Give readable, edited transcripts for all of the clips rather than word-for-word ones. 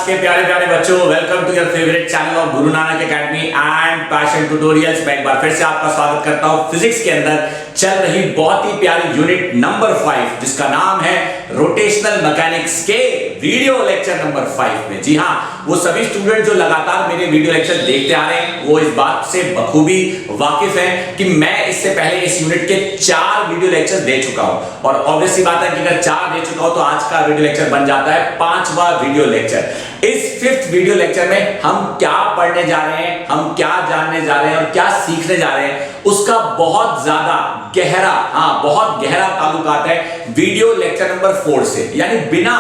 के प्यारे प्यारे बच्चों, welcome to your favourite channel of Guru Nanak Academy and Passion Tutorials. मैं एक बार फिर से आपका स्वागत करता हूं फिजिक्स के अंदर चल रही बहुत ही प्यारी यूनिट नंबर 5 जिसका नाम है रोटेशनल मैकेनिक्स के वीडियो लेक्चर नंबर 5 में। जी हाँ, वो सभी स्टूडेंट जो लगातार मेरे वीडियो लेक्चर देखते आ रहे हैं वो इस बात से बखूबी वाकिफ हैं कि मैं इससे पहले इस यूनिट के 4 वीडियो लेक्चर दे चुका हूं और ऑब्वियसली बात है कि अगर 4 दे चुका हूं तो आज का वीडियो लेक्चर बन जाता है 5वां वीडियो लेक्चर। इस 5th वीडियो लेक्चर में हम क्या पढ़ने जा रहे हैं, हम क्या जानने जा रहे हैं और क्या सीखने जा रहे हैं, उसका बहुत ज्यादा गहरा बहुत गहरा ताल्लुकात है वीडियो लेक्चर नंबर 4 से। यानी बिना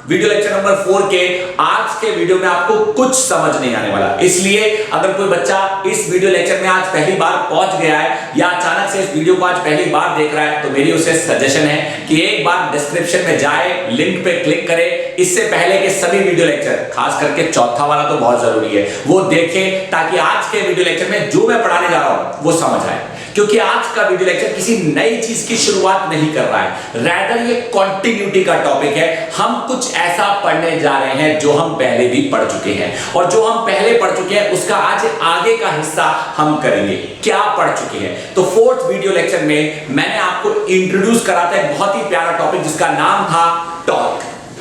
वीडियो लेक्चर नंबर 4 के आज के वीडियो में आपको कुछ समझ नहीं आने वाला। इसलिए अगर कोई बच्चा इस वीडियो लेक्चर में आज पहली बार पहुंच गया है या अचानक से इस वीडियो को आज पहली बार देख रहा है तो मेरी उसे सजेशन है कि एक बार डिस्क्रिप्शन में जाए, लिंक पे क्लिक करे, इससे पहले के सभी वीडियो लेक्चर, खास करके चौथा वाला तो बहुत जरूरी है, वो देखें ताकि आज के वीडियो लेक्चर में जो मैं पढ़ाने जा रहा हूं वो समझ आए। क्योंकि आज का वीडियो लेक्चर किसी नई चीज की शुरुआत नहीं कर रहा है, रैदर ये कंटिन्यूटी का टॉपिक है। हम कुछ ऐसा पढ़ने जा रहे हैं जो हम पहले भी पढ़ चुके हैं और जो हम पहले पढ़ चुके हैं उसका आज आगे का हिस्सा हम करेंगे। क्या पढ़ चुके हैं? तो 4th वीडियो लेक्चर में मैंने आपको इंट्रोड्यूस करा था एक बहुत ही प्यारा टॉपिक जिसका नाम था टॉर्क।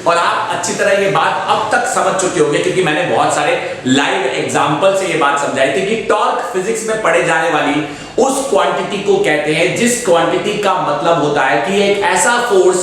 और आप अच्छी तरह ये बात अब तक समझ चुके होंगे क्योंकि मैंने बहुत सारे लाइव एग्जांपल से ये बात समझाई थी कि टॉर्क फिजिक्स में पढ़े जाने वाली उस क्वांटिटी को कहते हैं जिस क्वांटिटी का मतलब होता है कि एक ऐसा फोर्स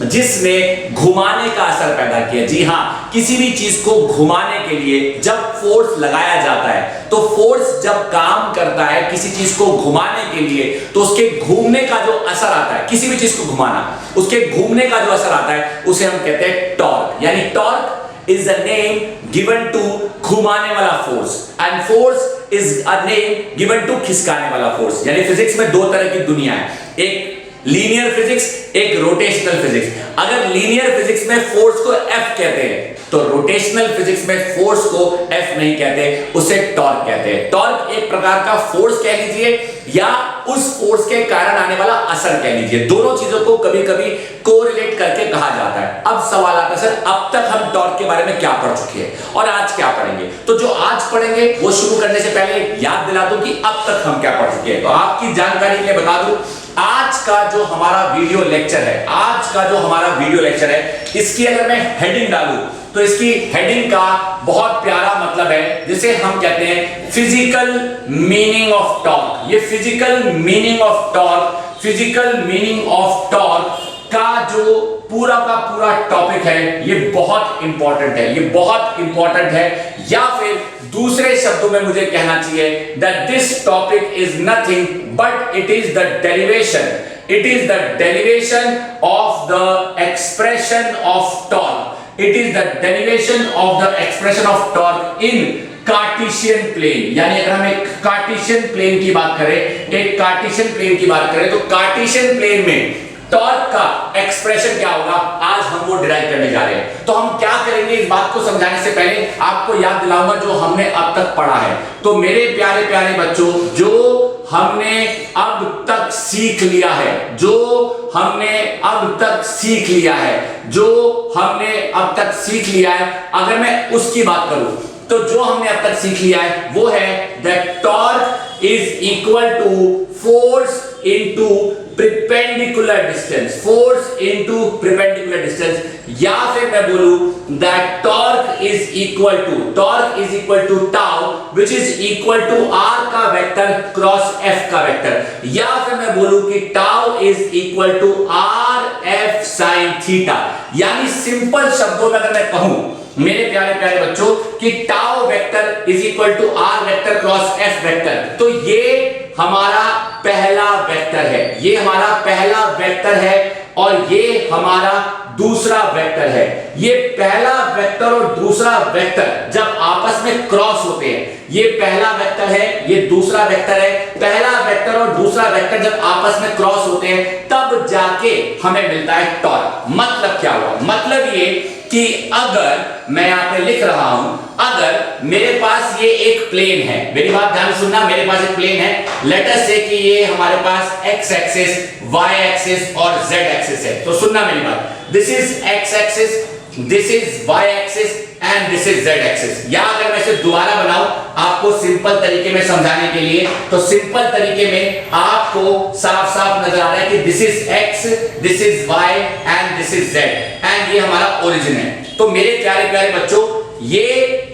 जिसने घुमाने का असर पैदा किया। जी हां, किसी भी चीज को घुमाने के लिए जब फोर्स लगाया जाता है तो फोर्स जब काम करता है किसी चीज को घुमाने के लिए तो उसके घूमने का जो असर आता है, किसी भी चीज को घुमाना, उसके घूमने का जो असर आता है उसे हम कहते हैं टॉर्क। यानी torque is the name given to घुमाने वाला force and force is a name given to खिसकाने वाला फोर्स। यानी फिजिक्स में 2 तरह की दुनिया है, एक लीनियर फिजिक्स, एक रोटेशनल फिजिक्स। अगर लीनियर फिजिक्स में फोर्स को F कहते हैं तो रोटेशनल फिजिक्स में फोर्स को F नहीं कहते, उसे टॉर्क कहते हैं। टॉर्क एक प्रकार का फोर्स कह लीजिए या उस फोर्स के कारण आने वाला असर कह लीजिए। दोनों चीजों को कभी-कभी कोरिलेट करके कहा जाता है। अब सवाल आता है सर अब तक हम टॉर्क के बारे में क्या पढ़ चुके हैं और आज क्या पढ़ेंगे? तो जो आज पढ़ेंगे वो शुरू करने से पहले याद दिला दूं कि अब तक हम क्या पढ़ चुके हैं। तो आपकी जानकारी के लिए बता दूं, आज का जो हमारा वीडियो लेक्चर है, इसकी अगर मैं हेडिंग डालूं तो इसकी हेडिंग का बहुत प्यारा मतलब है जिसे हम कहते हैं फिजिकल मीनिंग ऑफ टॉर्क। ये फिजिकल मीनिंग ऑफ टॉर्क का जो पूरा का पूरा टॉपिक है ये बहुत इंपॉर्टेंट है। या फिर दूसरे शब्दों में मुझे कहना चाहिए that this topic is nothing but it is the derivation of the expression of torque. It is the derivation of the expression of torque in Cartesian plane. यानी अगर हम एक कार्टेशियन प्लेन की बात करें तो कार्टेशियन प्लेन में torque का एक्सप्रेशन क्या होगा, आज हम वो डिराइव करने जा रहे हैं। तो हम क्या करेंगे, इस बात को समझाने से पहले आपको याद दिलाऊंगा जो हमने अब तक पढ़ा है। तो मेरे प्यारे प्यारे बच्चों, जो हमने अब तक सीख लिया है, अगर मैं उसकी बात करूं तो जो हमने अब तक सीख लिया है वो है that torque is equal to force into perpendicular distance, या फिर मैं बोलूं that torque is equal to tau which is equal to r का वेक्टर क्रॉस f का वेक्टर, या फिर मैं बोलूं कि tau is equal to r f sin theta. यानी सिंपल शब्दों में अगर मैं कहूं मेरे प्यारे प्यारे बच्चों कि tau vector is equal to R vector cross F vector, तो ये हमारा पहला वेक्टर है और ये हमारा दूसरा वेक्टर है। ये पहला वेक्टर और दूसरा वेक्टर जब आपस में क्रॉस होते हैं, ये पहला वेक्टर है, ये दूसरा वेक्टर है, पहला वेक्टर और दूसरा वेक्टर जब आपस में क्रॉस होते हैं तब जाके हमें मिलता है टॉर्क। मतलब क्या हुआ? मतलब ये कि अगर मैं यहां पे लिख रहा हूं, अगर मेरे पास ये एक प्लेन है, मेरी बात ध्यान से सुनना, मेरे पास एक प्लेन है, लेट अस से कि ये हमारे पास x एक्सिस, y एक्सिस और z एक्सिस है। तो सुनना मेरी बात, this is x axis this is Y axis and this is Z axis. या अगर मैं इसे दोबारा बनाऊं आपको सिंपल तरीके में समझाने के लिए, तो सिंपल तरीके में आपको साफ साफ नजर आ रहा है कि this is X, this is Y and this is Z, and ये हमारा ओरिजिन है। तो मेरे प्यारे प्यारे बच्चों, ये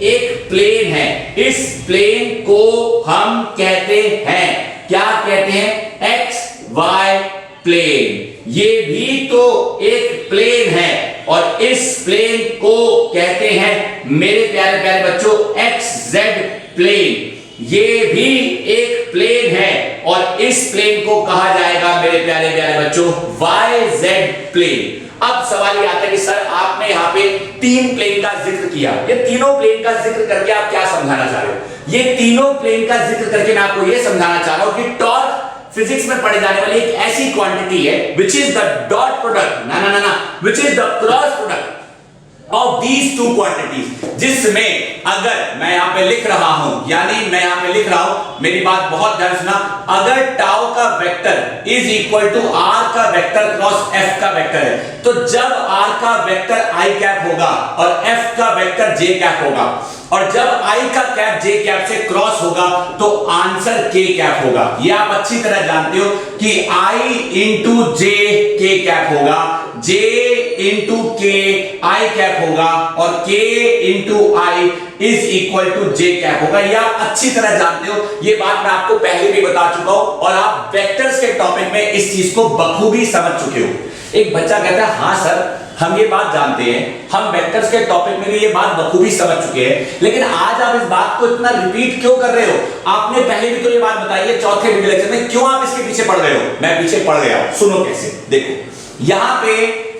एक प्लेन है, इस प्लेन को हम कहते हैं, क्या कहते हैं? X Y plane. ये भी तो एक प्लेन है और इस प्लेन को कहते हैं मेरे प्यारे प्यारे बच्चों एक्स जेड प्लेन। ये भी एक प्लेन है और इस प्लेन को कहा जाएगा मेरे प्यारे प्यारे बच्चों वाई जेड प्लेन। अब सवाल ये आता है कि सर आपने यहाँ पे 3 प्लेन का जिक्र किया, ये तीनों प्लेन का जिक्र करके आप क्या समझाना चाह रहे हो? ये तीनों प्लेन का जिक्र करके मैं आपको ये समझाना चाह रहा हूं कि टॉर्क फिजिक्स में पढ़े जाने वाली एक ऐसी क्वांटिटी है which is the dot product, ना which is the cross product of these two quantities, जिसमें अगर मैं यहां पे लिख रहा हूं, यानी मैं यहां पे लिख रहा हूं, मेरी बात बहुत ध्यान सुना, अगर टाउ का vector is equal to R का वेक्टर क्रॉस एफ का वेक्टर है, तो जब आर का वेक्टर आई कैप होगा और एफ का वेक्टर जे कैप होगा, और जब आई का कैप जे कैप से क्रॉस होगा तो आंसर के कैप होगा। ये आप अच्छी तरह जानते हो कि आई इंटू जे के कैप होगा, जे इंटू के आई कैप होगा और K into I is equal to J cap होगा। ये आप अच्छी तरह जानते हो, ये बात मैं आपको पहले भी बता चुका हूं और आप वेक्टर्स के टॉपिक में इस चीज को बखूबी समझ चुके हो। एक बच्चा कहता है हां सर हम ये बात जानते हैं, हम वेक्टर्स के टॉपिक में भी ये बात बखूबी समझ चुके हैं, लेकिन आज आप इस बात को इतना रिपीट क्यों कर रहे हो? आपने पहले भी तो ये बात बताई है चौथे वीडियो लेक्चर में, क्यों आप इसके पीछे पड़ रहे हो? मैं पीछे पड़ गया हूं, सुनो कैसे। देखो यहां पे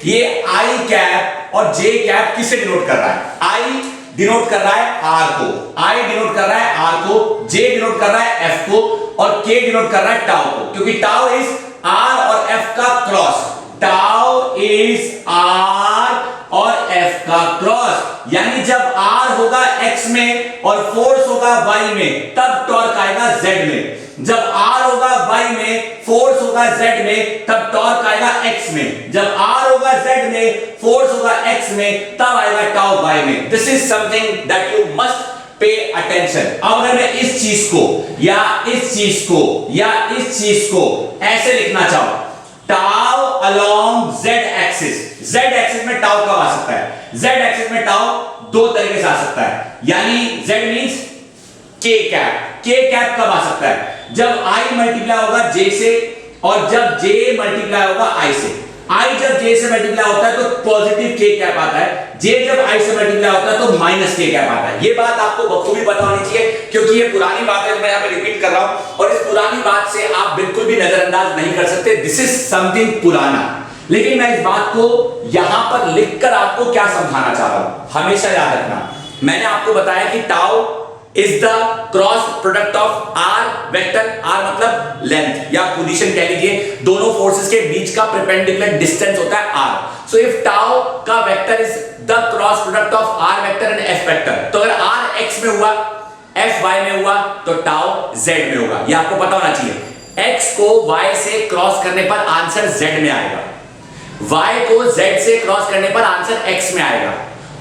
ये आई कैप और जे कैप किसे डिनोट कर रहा है? आई डिनोट कर रहा है आर को, आई डिनोट कर रहा है आर को, जे डिनोट कर रहा है एफ को और के डिनोट कर रहा है टाउ को, क्योंकि टाउ इज आर और एफ का क्रॉस। टाउ इज आर और एफ का क्रॉस, यानी जब आर होगा एक्स में और फोर्स होगा वाई में तब टॉर्क आएगा जेड में, जब आर होगा वाई में फोर्स होगा जेड में तब टॉर्क आएगा एक्स में, जब आर होगा जेड में फोर्स होगा एक्स में तब आएगा टाउ वाई में। This is something that you must pay attention. अब अगर मैं इस चीज को या इस चीज को या इस चीज को ऐसे लिखना चाहूं, tau along Z axis, Z axis में टाउ कब आ सकता है? जेड एक्सिस में टाउ दो तरीके से आ सकता है, यानी जेड मींस के कैप। के कैप कब आ सकता है? जब आई मल्टीप्लाई होगा जे से और जब जे मल्टीप्लाई होगा आई से। आई जब जे से मल्टीप्लाई होता है तो पॉजिटिव के कैप आता है, जे जब आई से मल्टीप्लाई होता है तो माइनस के कैप आता है। ये बात आपको बखूबी पता होनी चाहिए क्योंकि ये पुरानी बात है, मैं यहां पे रिपीट कर रहा हूं और इस पुरानी बात से आप बिल्कुल भी नजरअंदाज नहीं कर सकते। दिस इज समथिंग पुराना, लेकिन मैं इस बात को यहां पर लिखकर आपको क्या समझाना चाह रहा हूं, हमेशा याद रखना। मैंने आपको बताया कि tau is the cross product of R vector, R मतलब लेंथ या पोजीशन कह लीजिए, दोनों फोर्सेस के बीच का परपेंडिकुलर डिस्टेंस होता है आर। सो इफ टाउ का vector is the cross product of R vector and F vector, तो अगर आर एक्स में हुआ एफ वाई में हुआ तो टाउ जेड में होगा। ये आपको पता होना चाहिए। एक्स को वाई से क्रॉस करने पर आंसर जेड में आएगा, वाई को जेड से क्रॉस करने पर आंसर एक्स में आएगा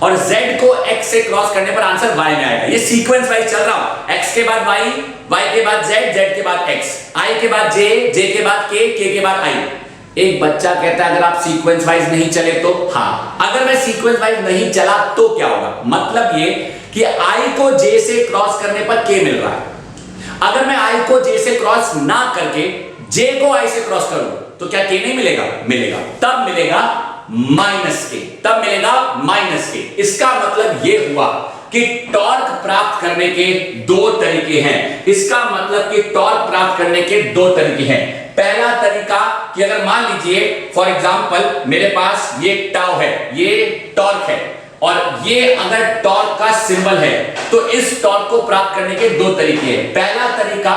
और z को x से क्रॉस करने पर आंसर y में आएगा। ये सीक्वेंस वाइज चल रहा हूं, x के बाद y, y के बाद z, z के बाद x, i के बाद j, j के बाद k, k के बाद i। एक बच्चा कहता है अगर आप सीक्वेंस वाइज नहीं चले तो हाँ, अगर मैं सीक्वेंस वाइज नहीं चला तो क्या होगा? मतलब ये कि i को j से क्रॉस करने पर k मिल रहा है। अगर मैं i को j से क्रॉस ना करके j को i से क्रॉस करूं तो क्या k नहीं मिलेगा? मिलेगा। तब मिलेगा माइनस के, तब मिलेगा माइनस के। इसका मतलब यह हुआ कि टॉर्क प्राप्त करने के दो तरीके हैं। इसका मतलब कि टॉर्क प्राप्त करने के दो तरीके हैं। पहला तरीका कि अगर मान लीजिए फॉर एग्जांपल मेरे पास ये टाउ है, ये टॉर्क है और ये अगर टॉर्क का सिंबल है तो इस टॉर्क को प्राप्त करने के दो तरीके हैं। पहला तरीका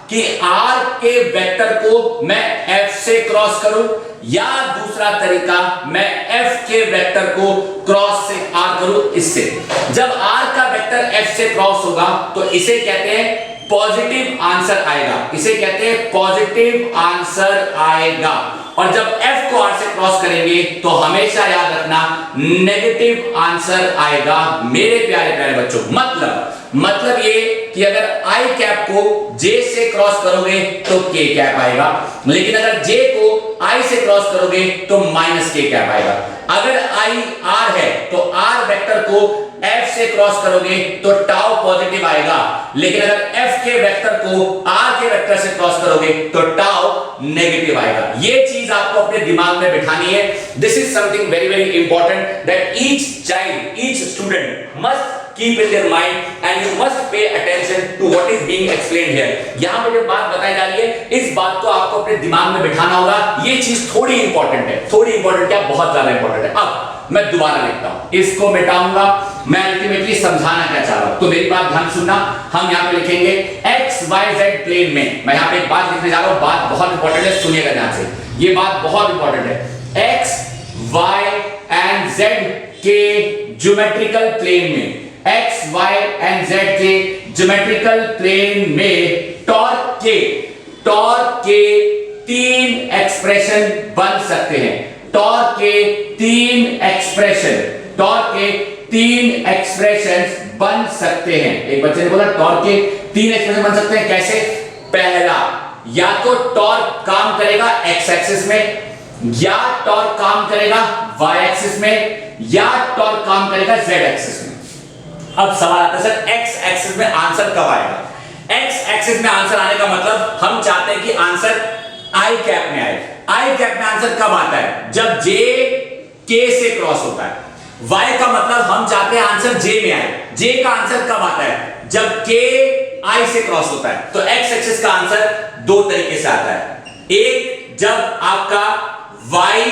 कि r के वेक्टर को मैं f से क्रॉस करूं या दूसरा तरीका मैं f के वेक्टर को क्रॉस से r करूं। इससे जब r का वेक्टर f से क्रॉस होगा तो इसे कहते हैं पॉजिटिव आंसर आएगा, इसे कहते हैं पॉजिटिव आंसर आएगा। और जब f को r से क्रॉस करेंगे तो हमेशा याद रखना नेगेटिव आंसर आएगा मेरे प्यारे प्यारे बच्चों। मतलब ये कि अगर i कैप को j से क्रॉस करोगे तो k कैप आएगा, लेकिन अगर j को i से क्रॉस करोगे तो माइनस k कैप आएगा। अगर i r है तो r वेक्टर को f से क्रॉस करोगे तो टाउ पॉजिटिव आएगा, लेकिन अगर f के वेक्टर को r के वेक्टर से क्रॉस करोगे तो टाउ नेगेटिव आएगा। ये चीज आपको अपने दिमाग में बिठानी है। This is something very very important that each child, each student must keep in their mind and you must pay attention to what is being explained here। यहां पे जो बात बताई जा रही है इस बात को आपको अपने दिमाग में बिठाना होगा। ये चीज थोड़ी इंपॉर्टेंट है, थोड़ी इंपॉर्टेंट क्या, बहुत ज्यादा इंपॉर्टेंट है। अब मैं दोबारा लिखता हूं, इसको मिटाऊंगा, मैं अल्टीमेटली समझाना क्या चाह रहा हूं, तो मेरी बात ध्यान सुनना। हम यहां पे लिखेंगे एक्स वाई जेड प्लेन में। मैं यहां पे एक बात लिखने जा रहा हूं, बात बहुत इंपॉर्टेंट है, सुनिएगा ध्यान से, ये बात बहुत इंपॉर्टेंट है। एक्स वाई एंड जेड के ज्योमेट्रिकल प्लेन में, एक्स वाई एंड जेड के ज्योमेट्रिकल प्लेन में टॉर्क के तीन एक्सप्रेशन बन सकते हैं। टॉर्क के तीन एक्सप्रेशन बन सकते हैं। एक बच्चे ने बोला टॉर्क के तीन एक्सप्रेशन बन सकते हैं, कैसे? पहला, या तो टॉर्क काम करेगा एक्स एक्सिस में, या टॉर्क काम करेगा वाई एक्सिस में, या टॉर्क काम करेगा जेड एक्सिस में। अब सवाल आता है सर एक्स एक्सिस में आंसर कब आएगा? एक्स एक्सिस में आंसर आने का मतलब हम चाहते हैं कि आंसर आई कैप में आए। आई कैप में आंसर कब आता है? जब जे के से क्रॉस होता है। वाई का मतलब हम चाहते हैं आंसर जे में आए। जे का आंसर कब आता है? जब के आई से क्रॉस होता है। तो एक्स एक्सिस का आंसर दो तरीके से आता है। एक, जब आपका वाई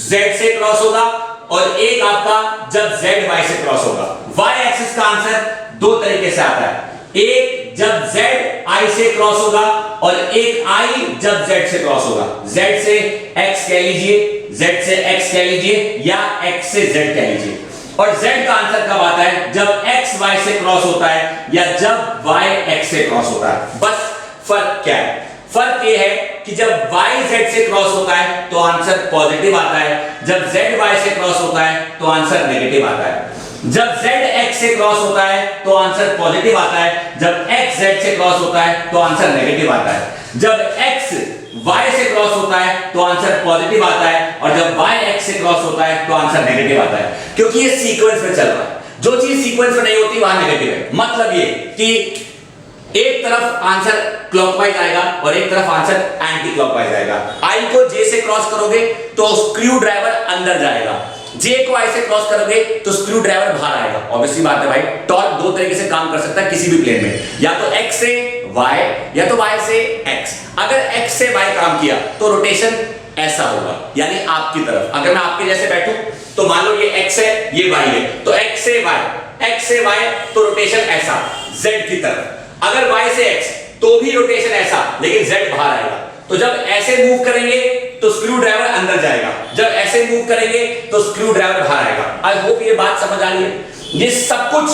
जेड से क्रॉस होगा, और एक आपका जब z y से क्रॉस होगा। y एक्सिस का आंसर दो तरीके से आता है, एक जब z i से क्रॉस होगा और एक i जब z से क्रॉस होगा। z से x कह लीजिए, z से x कह लीजिए, या x से z कह लीजिए। और z का आंसर कब आता है? जब x y से क्रॉस होता है या जब y x से क्रॉस होता है। बस फर्क क्या है? फर्क ये है कि जब y z से क्रॉस होता है तो आंसर पॉजिटिव आता है, जब z y से क्रॉस होता है तो आंसर नेगेटिव आता है। जब z x से क्रॉस होता है तो आंसर पॉजिटिव आता है, जब x z से क्रॉस होता है तो आंसर नेगेटिव आता है। जब x y से क्रॉस होता है तो आंसर पॉजिटिव आता है, और जब y x से क्रॉस होता है तो आंसर नेगेटिव आता है, क्योंकि ये सीक्वेंस में चल रहा है। जो चीज सीक्वेंस में नहीं होती वहां नेगेटिव है। मतलब ये कि एक तरफ आंसर क्लॉकवाइज आएगा और एक तरफ आंसर एंटी क्लॉकवाइज आएगा। आई को जे से क्रॉस करोगे तो स्क्रू ड्राइवर अंदर जाएगा, जे को आई से क्रॉस करोगे तो स्क्रू ड्राइवर बाहर आएगा। ऑब्वियसली बात है भाई, टॉर्क दो तरीके से काम कर सकता है किसी भी प्लेन में, या तो एक्स से वाई या तो वाई से एक्स। अगर एक्स से वाई काम किया तो रोटेशन ऐसा होगा, यानी आपकी तरफ। अगर मैं आपके जैसे बैठूं तो मान लो ये एक्स है ये वाई है, तो एक्स से वाई तो रोटेशन ऐसा जेड की तरफ। अगर y से x तो भी रोटेशन ऐसा, लेकिन z बाहर आएगा। तो जब ऐसे मूव करेंगे तो स्क्रू ड्राइवर अंदर जाएगा, जब ऐसे मूव करेंगे तो स्क्रू ड्राइवर बाहर आएगा। आई होप ये बात समझ आ रही है। ये सब कुछ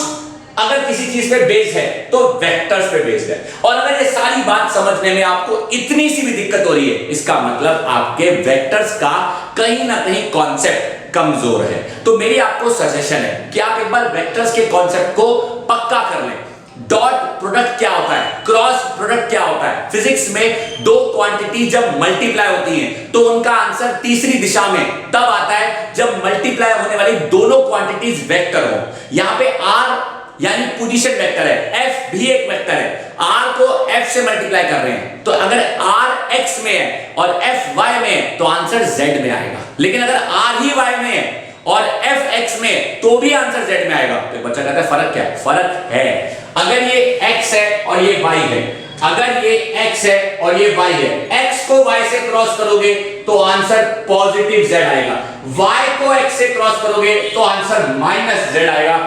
अगर किसी चीज पे बेस्ड है तो वेक्टर्स पे बेस्ड है। और अगर ये सारी बात समझने में आपको इतनी सी भी दिक्कत हो रही है, इसका मतलब आपके वेक्टर्स का कहीं ना कहीं कॉन्सेप्ट कमजोर है। तो मेरी आपको सजेशन है कि आप एक बार वेक्टर्स के कॉन्सेप्ट को पक्का कर लें। डॉट प्रोडक्ट क्या होता है, क्रॉस प्रोडक्ट क्या होता है। फिजिक्स में दो क्वांटिटी जब मल्टीप्लाई होती हैं तो उनका आंसर तीसरी दिशा में तब आता है जब मल्टीप्लाई होने वाली दोनों क्वांटिटीज वेक्टर हो। यहां पे r यानी पोजीशन वेक्टर है, f भी एक वेक्टर है। r को f से मल्टीप्लाई कर रहे हैं, तो अगर r x में है और f y में है तो आंसर z में आएगा। लेकिन अगर r ही y में है और f x में तो भी आंसर z में आएगा। तो बच्चा कहता है फर्क क्या है? फर्क है, अगर ये x है और ये y है, अगर ये x है और ये y है, x को y से क्रॉस करोगे तो आंसर पॉजिटिव z आएगा, y को x से क्रॉस करोगे तो आंसर माइनस z आएगा।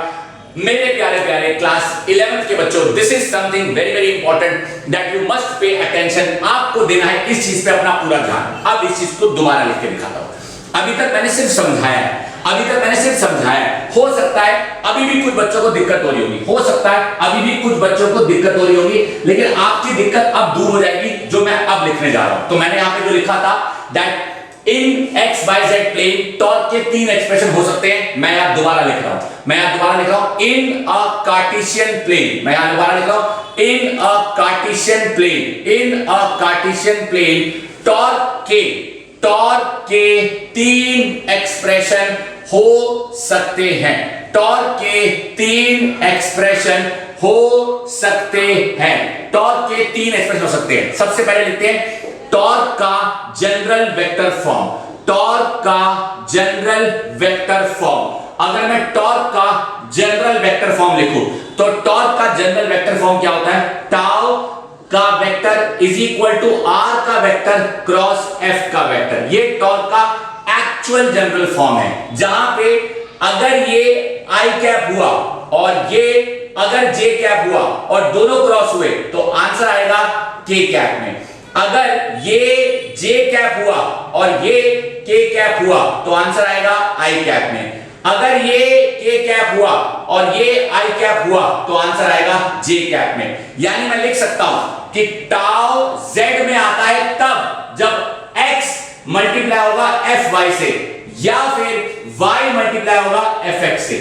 मेरे प्यारे प्यारे क्लास 11th के बच्चों, this is something very very important that you must pay attention. आपको देना है इस चीज पे अपना पूरा ध्यान। अब इस चीज को दोबारा लिख के दिखाता हूं। अभी तक मैंने सिर्फ समझाया है, अभी तक मैंने सिर्फ समझाया। हो सकता है अभी भी कुछ बच्चों को दिक्कत हो रही होगी, हो सकता है अभी भी कुछ बच्चों को दिक्कत हो रही होगी, लेकिन आपकी दिक्कत अब दूर हो जाएगी जो मैं अब लिखने जा रहा हूं। तो मैंने यहां पे जो लिखा था that in X Y Z plane torque के 3 एक्सप्रेशन हो सकते हैं। मैं यहां दोबारा लिख रहा हूं, इन अ कार्टेशियन प्लेन। मैं यहां दोबारा लिख रहा हूं, इन अ कार्टेशियन प्लेन टॉर्क के 3 एक्सप्रेशन हो सकते हैं। टॉर्क के 3 एक्सप्रेशन हो सकते हैं। टॉर्क के 3 एक्सप्रेशन हो सकते हैं। सबसे पहले लिखते हैं टॉर्क का जनरल वेक्टर फॉर्म। टॉर्क का जनरल वेक्टर फॉर्म। अगर मैं टॉर्क का जनरल वेक्टर फॉर्म लिखूं तो टॉर्क का जनरल वेक्टर फॉर्म क्या होता है? टाउ का vector is equal to R का वेक्टर क्रॉस एफ का वेक्टर। ये टॉर्क का एक्चुअल जनरल फॉर्म है, जहां पे अगर ये आई कैप हुआ और ये अगर जे कैप हुआ और दोनों क्रॉस हुए तो आंसर आएगा के कैप में। अगर ये जे कैप हुआ और ये के कैप हुआ तो आंसर आएगा आई कैप में। अगर ये के कैप हुआ और ये आई कैप हुआ तो आंसर आएगा जे कैप में। यानी मैं लिख सकता हूं कि टाउ जेड में आता है तब जब x मल्टीप्लाई होगा एफ वाई से या फिर y मल्टीप्लाई होगा एफ एक्स से।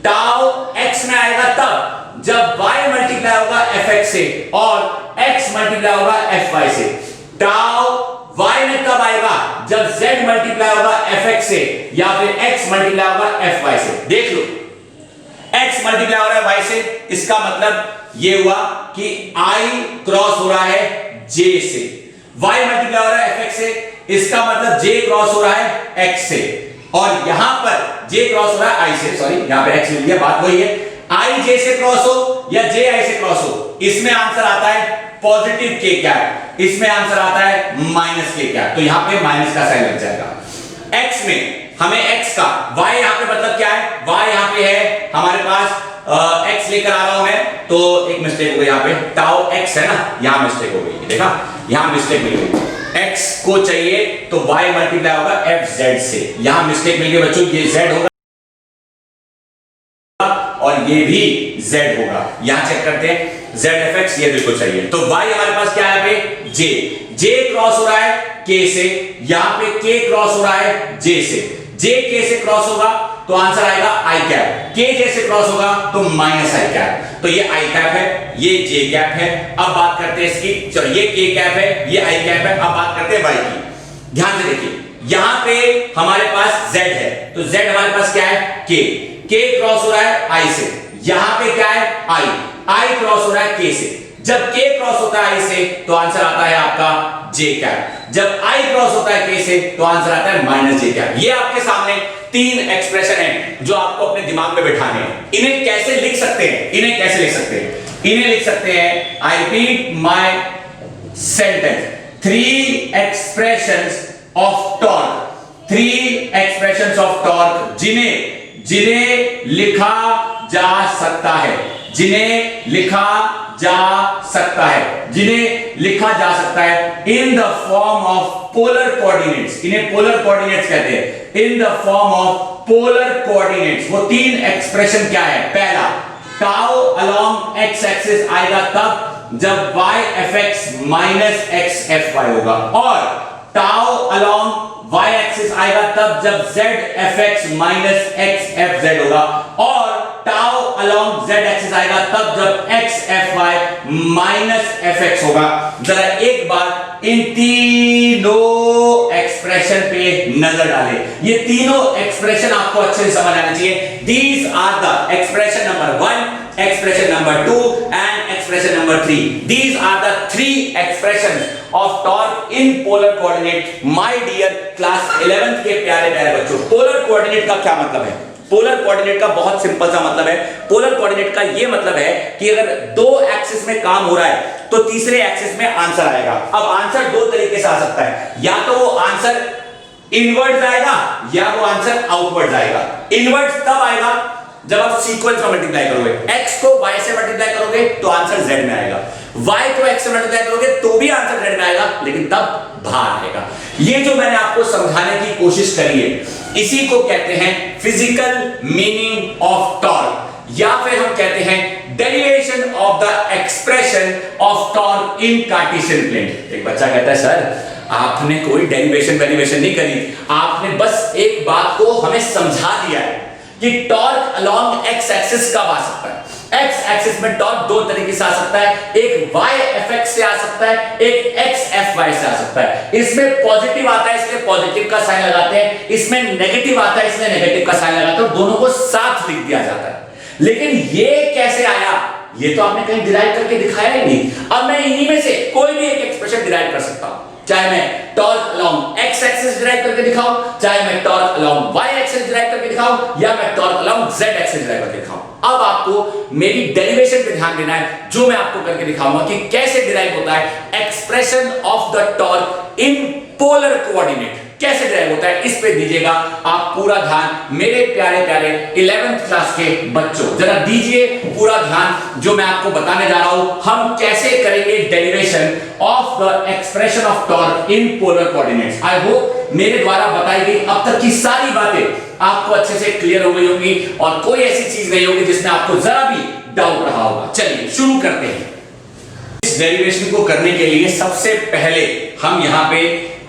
टाउ x में आएगा तब जब y मल्टीप्लाई होगा एफ एक्स से और x मल्टीप्लाई होगा एफ वाई से। टाउ y में कब आएगा? जब z मल्टीप्लाई होगा एफ एक्स से या फिर x मल्टीप्लाई होगा एफ वाई से। देख लो, x मल्टीप्लाई हो रहा है y से, इसका मतलब ये हुआ कि I क्रॉस हो रहा है j से। y मल्टीप्लाई हो रहा है एफ एक्स से, इसका मतलब j क्रॉस हो रहा है x से। और यहां पर j क्रॉस हो रहा है I से, सॉरी यहां पे x मिल गया, बात वही है। I j से क्रॉस हो या j I से क्रॉस हो, इसमें आंसर आता है पॉजिटिव k कैप, इसमें आंसर आता है माइनस k कैप। तो यहां पे माइनस का साइन लग जाएगा। x में हमें x का, y यहां पे मतलब क्या है? y यहां पे है हमारे पास x लेकर आ रहा हूं मैं, तो एक मिस्टेक हो गई यहां पे, टाउ x है ना, यहां मिस्टेक हो गई, देखा यहां मिस्टेक मिल गई। x को चाहिए तो y मल्टीप्लाई होगा एफ जेड से, यहां मिस्टेक मिल गई बच्चों, ये z होगा और ये भी z होगा। यहां चेक करते हैं zfx, ये बिल्कुल चाहिए। तो y हमारे पास क्या है पे? j क्रॉस हो रहा है k से, यहां पे k क्रॉस हो रहा है j से। j k से क्रॉस होगा तो आंसर आएगा i कैप, k j से क्रॉस होगा तो माइनस i कैप। तो ये i कैप है, ये j कैप है। अब बात करते हैं इसकी, चलो ये k कैप है, ये i कैप है। अब बात करते हैं y की। ध्यान से देखिए, यहां पे हमारे पास z है, तो z हमारे पास क्या है? k क्रॉस हो रहा है i से, यहां पे क्या है? i क्रॉस हो रहा है k से। जब k क्रॉस होता है i से तो आंसर आता है आपका j कैप। जब i क्रॉस होता है k से तो आंसर आता है माइनस j कैप। ये आपके सामने 3 एक्सप्रेशन हैं जो आपको अपने दिमाग में बिठाने हैं। इन्हें कैसे लिख सकते हैं? इन्हें लिख सकते हैं, I repeat my sentence, 3 expressions of torque, 3 expressions of torque जिन्हें लिखा जा सकता है, in the form of polar coordinates. इन्हें पोलर कोऑर्डिनेट्स कहते हैं, in the form of polar coordinates. वो 3 एक्सप्रेशन क्या है? पहला, टाउ अलोंग एक्स एक्सिस आएगा तब जब y fx minus x fy होगा, और टाउ अलोंग y एक्सिस आएगा तब जब z fx minus x fz होगा, और टाउ अलोंग z एक्सिस आएगा तब जब x fy माइनस fx होगा। जरा एक बार इन तीनों एक्सप्रेशन पे नजर डालें। ये तीनों एक्सप्रेशन आपको अच्छे से समझ आना चाहिए। These are the expression number 1, expression number 2 and expression number 3। These are the 3 expressions of torque in polar coordinate. My dear class 11th के प्यारे बच्चों, पोलर कोऑर्डिनेट का क्या मतलब है? पोलर कोऑर्डिनेट का बहुत सिंपल सा मतलब है। पोलर कोऑर्डिनेट का ये मतलब है कि अगर 2 एक्सिस में काम हो रहा है तो तीसरे एक्सिस में आंसर आएगा। अब आंसर 2 तरीके से आ सकता है, या तो वो आंसर इनवर्ड्स आएगा या वो आंसर आउटवर्ड्स आएगा। इनवर्ड्स तब आएगा जब आप सीक्वेंस में मल्टीप्लाई करोगे, x को y से मल्टीप्लाई करोगे तो आंसर z में आएगा, y को x से मल्टीप्लाई करोगे तो भी आंसर z में आएगा, लेकिन तब बाहर आएगा। ये जो मैंने आपको समझाने की कोशिश करी है, इसी को कहते हैं फिजिकल मीनिंग ऑफ टॉर्क, या फिर हम कहते हैं derivation of the expression of torque in Cartesian plane. एक बच्चा कहता है सर आपने कोई डेरिवेशन नहीं करी, आपने बस एक बात को हमें समझा दिया है कि टॉर्क अलोंग एक्स एक्सिस कब आ सकता है। एक्स एक्सिस में टॉर्क दो तरीके से आ सकता है, एक वाई एफ एक्स से आ सकता है, एक एक्स एफ वाई से आ सकता है। इसमें पॉजिटिव आता है इसलिए पॉजिटिव का साइन लगाते हैं, इसमें नेगेटिव आता है इसलिए नेगेटिव का साइन लगाते हैं, दोनों को साथ लिख दिया जाता है। लेकिन ये कैसे आया, ये तो आपने कहीं डिराइव करके दिखाया ही नहीं। अब मैं इन्हीं में से कोई भी एक एक्सप्रेशन डिराइव कर सकता हूं, चाहे मैं torque along X axis derive करके दिखाऊं, चाहे मैं torque along Y axis derive करके दिखाऊं, या मैं torque along Z axis derive करके दिखाऊं। अब आपको मेरी डेरिवेशन पे ध्यान देना है, जो मैं आपको करके दिखाऊंगा कि कैसे डिराइव होता है expression of the torque in polar coordinate, कैसे डिराइव होता है, इस पे दीजिएगा आप पूरा ध्यान मेरे प्यारे प्यारे 11th क्लास के बच्चों, जरा दीजिए पूरा ध्यान जो मैं आपको बताने जा रहा हूं। हम कैसे करेंगे derivation of the expression of torque in polar coordinates. I hope मेरे द्वारा बताई गई अब तक की सारी बातें आपको अच्छे से क्लियर हो गई होंगी और कोई ऐसी चीज नहीं होगी जिसमें आपको जरा भी डाउट रहा होगा। चलिए शुरू करते हैं। इस डेरिवेशन को करने के लिए सबसे पहले हम यहां पे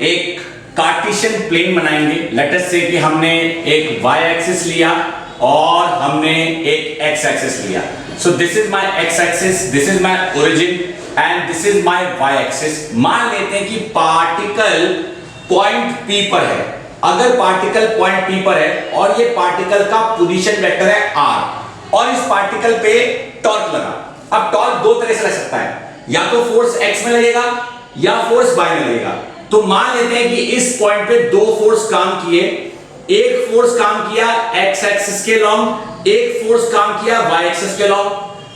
एक कार्टेशियन प्लेन बनाएंगे। लेट अस से कि हमने एक y एक्सिस लिया और हमने एक x एक्सिस लिया। So this is my x axis, this is my origin and this is my y axis. मान लेते हैं कि पार्टिकल पॉइंट P पर है। अगर पार्टिकल पॉइंट P पर है और ये पार्टिकल का पोजीशन वेक्टर है r और इस पार्टिकल पे टॉर्क लगा। अब टॉर्क दो तरह से लग सकता है, या तो फोर्स x में लगेगा या फोर्स y में लगेगा। तो मान लेते हैं कि इस पॉइंट पे दो फोर्स काम किए, एक फोर्स काम किया x एक्सिस के लॉन्ग, एक फोर्स काम किया y एक्सिस के लॉन्ग।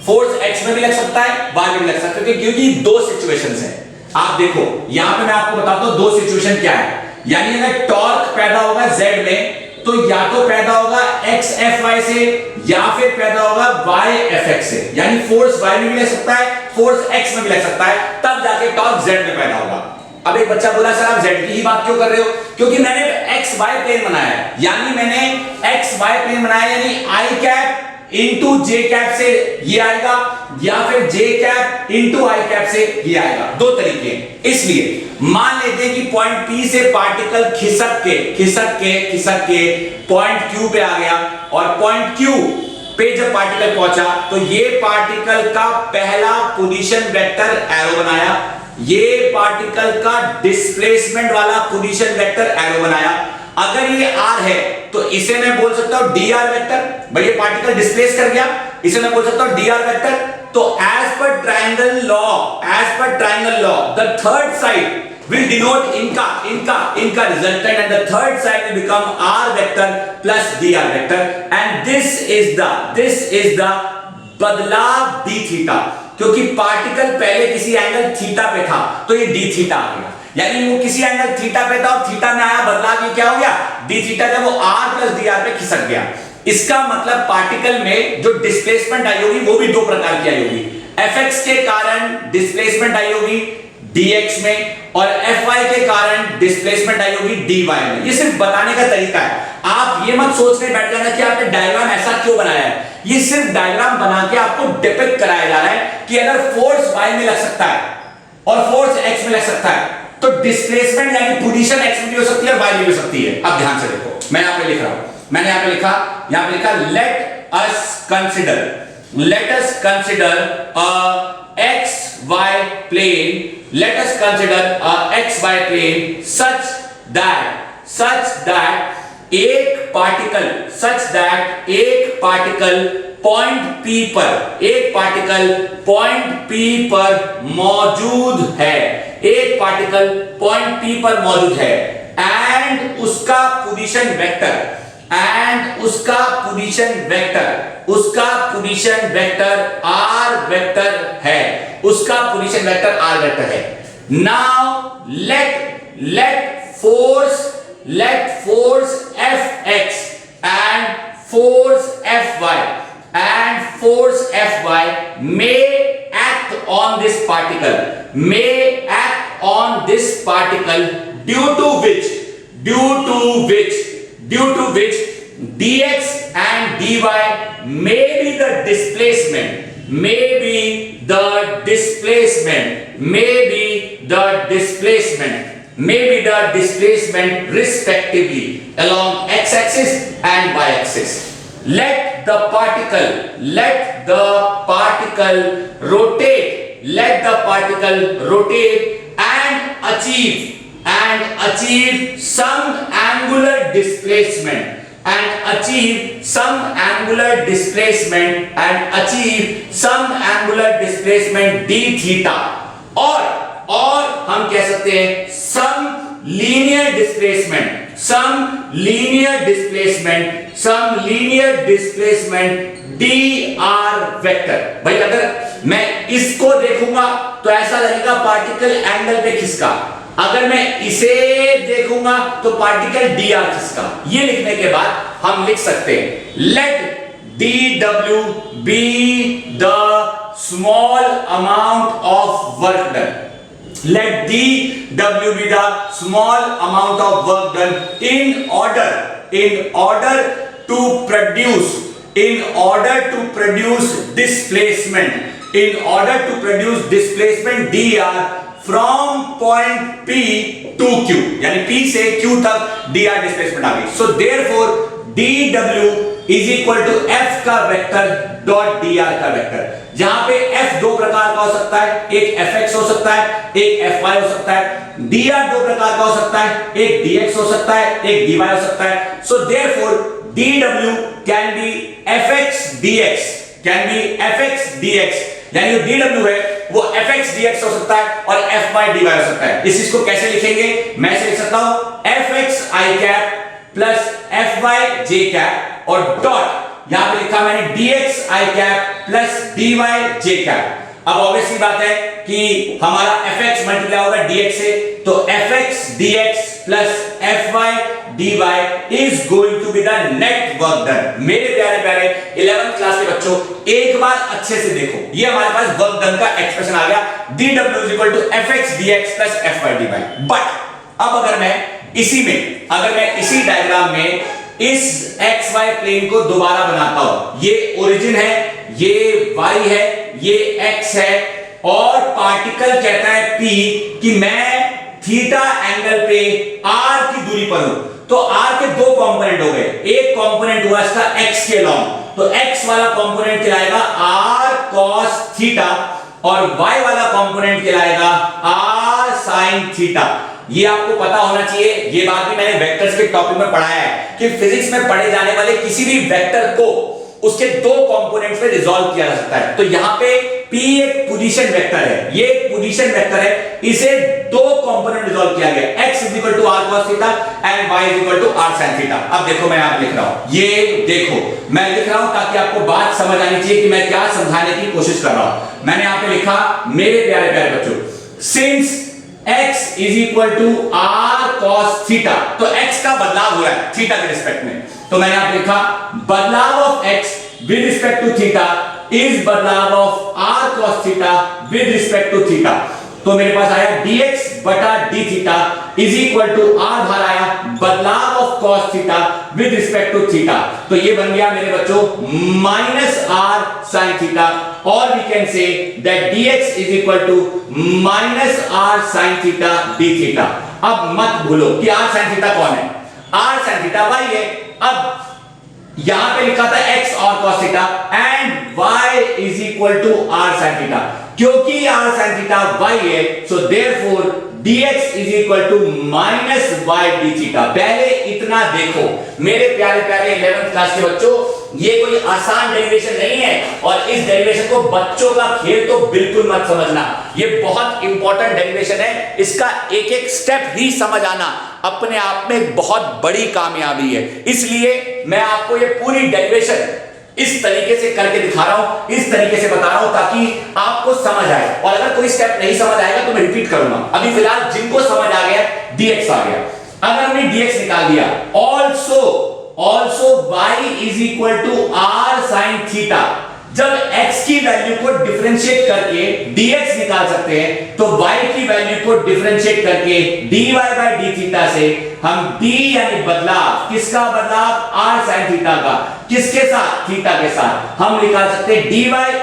फोर्स x में भी लग सकता है y में भी लग सकता है, क्योंकि दो सिचुएशंस हैं। आप देखो यहां पे मैं आपको बताता हूं दो सिचुएशन क्या है। यानी अगर टॉर्क पैदा होगा z में तो या तो पैदा होगा x एफ वाई से या फिर पैदा होगा y एफ एक्स से। यानी फोर्स y में भी लग सकता है, फोर्स x में भी लग सकता है, तब जाके टॉर्क z में पैदा होगा। अब एक बच्चा बोला सर आप z की ही बात क्यों कर रहे हो? क्योंकि मैंने x y प्लेन बनाया है, यानी मैंने x y प्लेन बनाया, यानी i cap into j cap से ये आएगा या फिर j cap into i cap से ये आएगा। दो तरीके हैं। इसलिए मान लेते हैं कि पॉइंट P से पार्टिकल खिसक के पॉइंट Q पे आ गया और पॉइंट Q पे जब पार्टिकल पहुंचा तो ये पार्टिकल का पहला पोजीशन वेक्टर एरो बनाया, ये पार्टिकल का डिस्प्लेसमेंट वाला पोजीशन वेक्टर एरो बनाया। अगर ये r है तो इसे मैं बोल सकता हूं dr वेक्टर, भाई ये पार्टिकल डिस्प्लेस कर गया, इसे मैं बोल सकता हूं dr वेक्टर। तो as per triangle law the third side will denote inka resultant and the third side will become r vector plus dr vector and this is the बदलाव d थीटा। क्योंकि पार्टिकल पहले किसी angle theta पे था तो ये d theta आ गया, यानी वो किसी एंगल थीटा पे था और थीटा में आया, बदलाव ये क्या हो गया d थीटा, जब वो r plus dr पे खिसक गया। इसका मतलब पार्टिकल में जो डिस्प्लेसमेंट आई होगी वो भी दो प्रकार की आई होगी, fx के कारण डिस्प्लेसमेंट आई होगी dx में और fy के कारण डिस्प्लेसमेंट आई होगी dy में। ये सिर्फ बताने का तरीका है, आप ये मत सोचने बैठ जाना कि आपने डायग्राम ऐसा क्यों बनाया है। ये सिर्फ डायग्राम बना के आपको डिपिक्ट कराया जा रहा है कि अगर फोर्स y में लग सकता है और फोर्स x में लग सकता है तो डिस्प्लेसमेंट यानी पोजीशन x में भी हो सकती है और y में भी हो सकती है। अब ध्यान से देखो, मैं यहां पे लिख रहा हूं, मैंने यहां पे लिखा let us consider a xy plane, let us consider a xy plane such that एक पार्टिकल पॉइंट P पर मौजूद है, एक पार्टिकल पॉइंट P पर मौजूद है एंड उसका पोजीशन वेक्टर r वेक्टर है। Now let force fx and force fy may act on this particle, due to due to which dx and dy may be the displacement, respectively along x-axis and y-axis. Let the particle rotate and achieve some angular displacement d theta, और हम कह सकते हैं some linear displacement dr vector. भाई अगर मैं इसको देखूंगा तो ऐसा लगेगा पार्टिकल एंगल पे खिसका, अगर मैं इसे देखूंगा तो पार्टिकल dr खिसका। ये लिखने के बाद हम लिख सकते हैं let dw be the small amount of work done, let dw be the small amount of work done in order to produce displacement dr from point P to Q, यानी P से Q तक dr displacement आ गई। So therefore dw is equal to f का vector dot dr का vector, जहां पे f दो प्रकार का हो सकता है, एक fx हो सकता है, एक fy हो सकता है, dr दो प्रकार का हो सकता है, एक dx हो सकता है, एक dy हो सकता है। So therefore dw can be fx dx, यानी जो dw है वो fx dx हो सकता है और fy dy हो सकता है। इस चीज को कैसे लिखेंगे, मैं ऐसे लिख सकता हूं fx i cap plus fy j cap और डॉट यहां पे लिखा मैंने dx i cap plus dy j cap. अब ऑब्वियसली बात है कि हमारा fx मल्टीप्लाई होगा dx से, तो fx dx plus fy dy is going to be the net work done। मेरे प्यारे 11th क्लास के बच्चों एक बार अच्छे से देखो, ये हमारे पास वर्क डन का एक्सप्रेशन आ गया dw is equal to fx dx plus fy dy। But अब अगर मैं इसी डायग्राम में इस xy प्लेन को दोबारा बनाता हूं, ये ओरिजिन है, ये y है, ये x है और पार्टिकल कहता है p कि मैं थीटा एंगल पे r की दूरी पर हूं, तो r के दो कंपोनेंट हो गए, एक कंपोनेंट हुआ इसका x के लॉन्ग, तो x वाला कंपोनेंट कहलाएगा r cos थीटा और y वाला कंपोनेंट कहलाएगा r sin थीटा। ये आपको पता होना चाहिए, ये बात भी मैंने वेक्टर्स के टॉपिक में पढ़ाया है कि फिजिक्स में पढ़े जाने वाले किसी भी वेक्टर को उसके दो कंपोनेंट्स में रिजॉल्व किया जा सकता है। तो यहां पे p एक पोजीशन वेक्टर है, ये एक पोजीशन वेक्टर है, इसे दो कंपोनेंट रिजॉल्व किया गया, x is equal to r cos theta and y is equal to r sin theta. अब देखो मैं यहां लिख रहा हूं, ये देखो मैं लिख रहा हूं ताकि आपको बात समझ आनी चाहिए कि मैं क्या समझाने की कोशिश कर रहा हूं। मैंने यहां पे लिखा मेरे प्यारे बच्चों, since x is equal to r cos theta, तो x का बदलाव हो रहा है थीटा के रिस्पेक्ट में, तो मैंने यहां पे लिखा बदलाव of x with respect to theta is बदलाव of r cos theta with respect to theta. तो मेरे पास आया dx बटा d theta is equal to r बाहर आया बदलाव of cos theta with respect to theta, तो ये बन गया मेरे बच्चों माइनस r sin थीटा, और we can say that dx is equal to minus r sin theta d theta. अब मत भूलो कि r sin थीटा कौन है, r sin थीटा y है। अब यहां पे लिखा था x और cos theta and y is equal to r sin theta, क्योंकि r sin थीटा y है, so therefore dx is equal to minus y d theta. पहले इतना देखो मेरे प्यारे 11th क्लास के बच्चों, ये कोई आसान डेरिवेशन नहीं है और इस डेरिवेशन को बच्चों का खेल तो बिल्कुल मत समझना, ये बहुत इंपॉर्टेंट डेरिवेशन है, इसका एक एक स्टेप ही समझ आना अपने आप में एक बहुत बड़ी कामयाबी है। इसलिए मैं आपको ये पूरी डेरिवेशन इस तरीके से करके दिखा रहा हूं, इस तरीके से बता रहा हूं ताकि आपको समझ आए, और अगर कोई स्टेप नहीं समझ आएगा तो मैं रिपीट करूंगा। अभी फिलहाल जिनको समझ आ गया dx आ गया, अगर हमने dx निकाल दिया, also y is equal to r sin theta, जब x की वैल्यू को डिफरेंशिएट करके dx निकाल सकते हैं, तो y की वैल्यू को डिफरेंशिएट करके dy बाय d थीटा से हम d यानी बदलाव, किसका बदलाव, r sin थीटा का, किसके साथ, थीटा के साथ, हम निकाल सकते हैं dy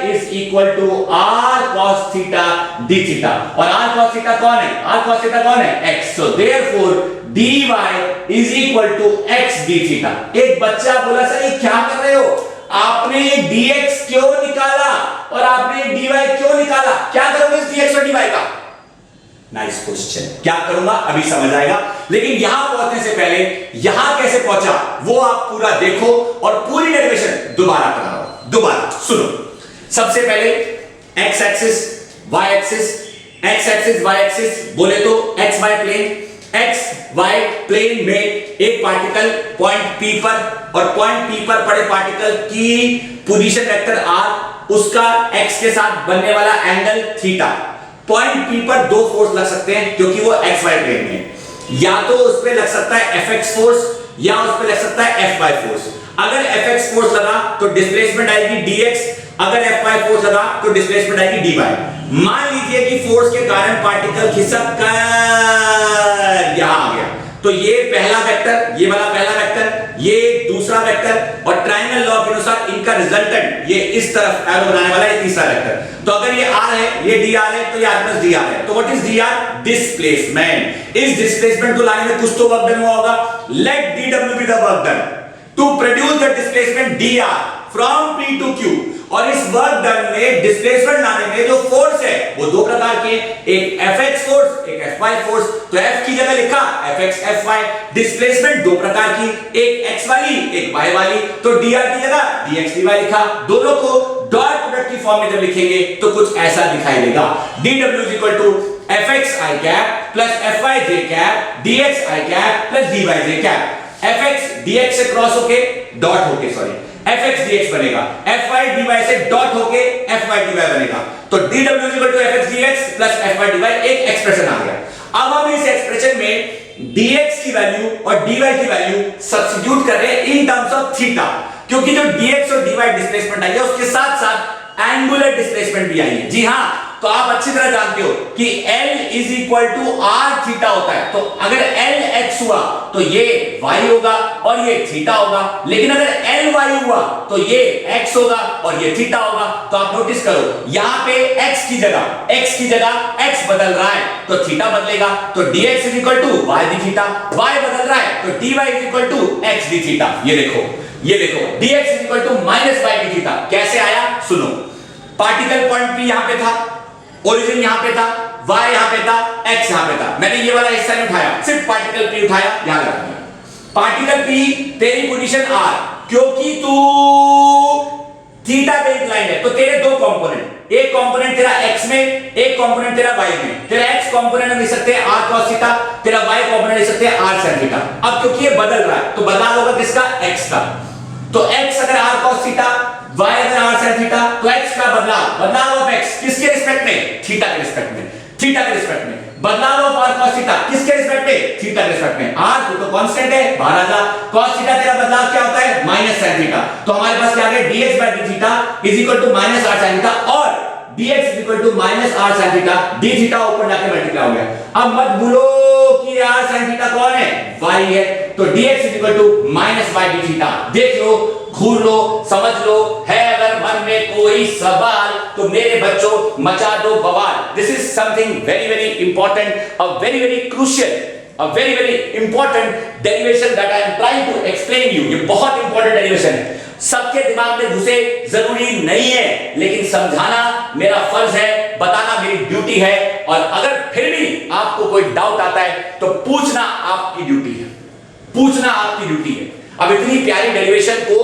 is equal to r cos theta d theta. और r cos थीटा कौन है, r cos थीटा कौन है, x। So therefore dy is equal to x d theta. एक बच्चा बोला सर ये क्या कर रहे हो, आपने dx क्यों निकाला और आपने dy क्यों निकाला, क्या करोगे इस dx और dy का? नाइस क्वेश्चन, क्या करूंगा अभी समझ आएगा, लेकिन यहां पहुंचने से पहले यहां कैसे पहुंचा वो आप पूरा देखो और पूरी डेरिवेशन दोबारा करा रहा, दोबारा सुनो। सबसे पहले x axis y axis, x axis y axis बोले तो x y plane, x y plane में एक पार्टिकल पॉइंट P पर, और पॉइंट P पर पड़े पार्टिकल की पोजीशन वेक्टर r, उसका x के साथ बनने वाला एंगल थीटा। पॉइंट P पर दो फोर्स लग सकते हैं क्योंकि वो x y प्लेन में, या तो उस पे लग सकता है Fx फोर्स या उस पे लग सकता है Fy फोर्स। अगर Fx फोर्स लगा तो डिस्प्लेसमेंट आएगी dx, अगर Fy फोर्स लगा तो डिस्प्लेसमेंट आएगी dy। मान लीजिए कि फोर्स के कारण पार्टिकल खिसक कर यहां आ गया, तो ये पहला वेक्टर, ये वाला पहला वेक्टर, ये दूसरा वेक्टर, और ट्रायंगल लॉ के अनुसार इनका रिजल्टेंट ये इस तरफ एरो बनाने वाला है तीसरा वेक्टर। तो अगर ये r है, ये dr है, तो ये r प्लस dr है। तो व्हाट इज dr, डिस्प्लेसमेंट। इस डिस्प्लेसमेंट को लाने में कुछ तो वर्क डन हुआ होगा, let dw be the work done to produce the displacement dr from p to q। और इस वर्क डन में डिस्प्लेसमेंट लाने में जो फोर्स है वो दो प्रकार के, एक Fx फोर्स, एक Fy फोर्स। तो F की जगह लिखा Fx Fy। डिस्प्लेसमेंट दो प्रकार की, एक x वाली एक y वाली, तो dr की जगह dx dy लिखा। दोनों को डॉट प्रोडक्ट की फॉर्म में जब लिखेंगे तो कुछ ऐसा दिखाई देगा, dw is equal to Fx i cap plus Fy j cap dx i cap plus dy j cap. Fx dx से क्रॉस होके डॉट होके, सॉरी Fx dx बनेगा, Fy dy से डॉट होके Fy dy बनेगा। तो dw equal to Fx dx plus Fy dy एक expression आ गया। अब हम इस एक्सप्रेशन में dx की वैल्यू और dy की वैल्यू सब्स्टिट्यूट कर रहे हैं इन टर्म्स ऑफ थीटा, क्योंकि जो dx और dy डिस्प्लेसमेंट आई है उसके साथ साथ एंगुलर डिस्प्लेसमेंट भी आई है। जी हां, तो आप अच्छी तरह जानते हो कि L is equal to r theta होता है। तो अगर L x हुआ तो ये y होगा और ये थीटा होगा, लेकिन अगर L y हुआ तो ये x होगा और ये थीटा होगा। तो आप नोटिस करो यहां पे x की जगह x बदल रहा है तो थीटा बदलेगा, तो dx is equal to y d theta, y बदल रहा है तो dy is equal to x d theta. ये देखो dx is equal to minus y d theta. कैसे आया सुनो, पार्टिकल पॉइंट P यहां पे था, ओरिजिन यहां पे था, y यहां पे था, x यहां पे था। मैंने ये वाला हिस्सा नहीं उठाया, सिर्फ पार्टिकल P उठाया, याद रखना। पार्टिकल P तेरी पोजीशन r, क्योंकि तू थीटा पे इंक्लाइंड है तो तेरे दो कंपोनेंट, एक कंपोनेंट तेरा x में, एक कंपोनेंट तेरा y में। तेरा x कंपोनेंट हम लिख सकते हैं r cos थीटा, तेरा y कंपोनेंट लिख सकते हैं r sin थीटा। अब क्योंकि ये बदल रहा है तो बदलाव होगा किसका, x का। तो x अगर r cos थीटा, y अगर r sin थीटा, तो x का बदलाव ऑफ x किसके रिस्पेक्ट में, थीटा के रिस्पेक्ट में। बदलाव ऑफ r cos थीटा किसके रिस्पेक्ट में, थीटा के रिस्पेक्ट में। r तो कांस्टेंट है, बाहर आ जा। cos थीटा तेरा बदलाव क्या होता है, माइनस sin थीटा। तो हमारे पास क्या आ गया, dx by d theta is equal to minus r sin theta, और dx is equal to minus r sin theta, d theta ऊपर जाके मल्टीप्लाई हो गया। अब मत भूलो कि r sin थीटा कौन है, y है, तो dx is equal to minus y d theta. देख लो, घूर लो, समझ लो, है अगर मन में कोई सवाल तो मेरे बच्चों मचा दो बवाल। This is something very very important, a very very crucial, a very very important derivation that I am trying to explain you. ये बहुत इंपॉर्टेंट डेरिवेशन है, सबके दिमाग में घुसे जरूरी नहीं है, लेकिन समझाना मेरा फर्ज है, बताना मेरी ड्यूटी है। और अगर फिर भी आपको कोई डाउट आता है तो पूछना आपकी ड्यूटी है, अब इतनी प्यारी डेरिवेशन को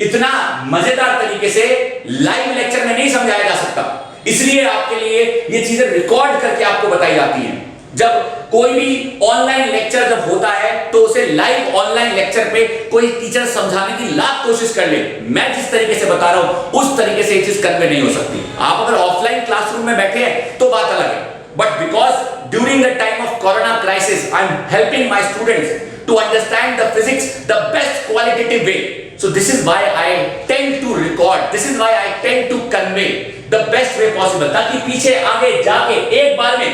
इतना मजेदार तरीके से लाइव लेक्चर में नहीं समझाया जा सकता, इसलिए आपके लिए ये चीजें रिकॉर्ड करके आपको बताई जाती हैं। जब कोई भी ऑनलाइन लेक्चर जब होता है तो उसे लाइव ऑनलाइन लेक्चर पे कोई टीचर समझाने की लाख कोशिश कर ले, मैं जिस तरीके से बता रहा हूं उस तरीके से ये चीज कन्वे नहीं हो सकती। आप अगर ऑफलाइन क्लासरूम में बैठे हैं तो बात अलग है, but because during the time of corona crisis I am helping my students to understand the physics the best qualitative way. So this is why I tend to record, this is why I tend to convey the best way possible, ताकि पीछे आगे जाके एक बार में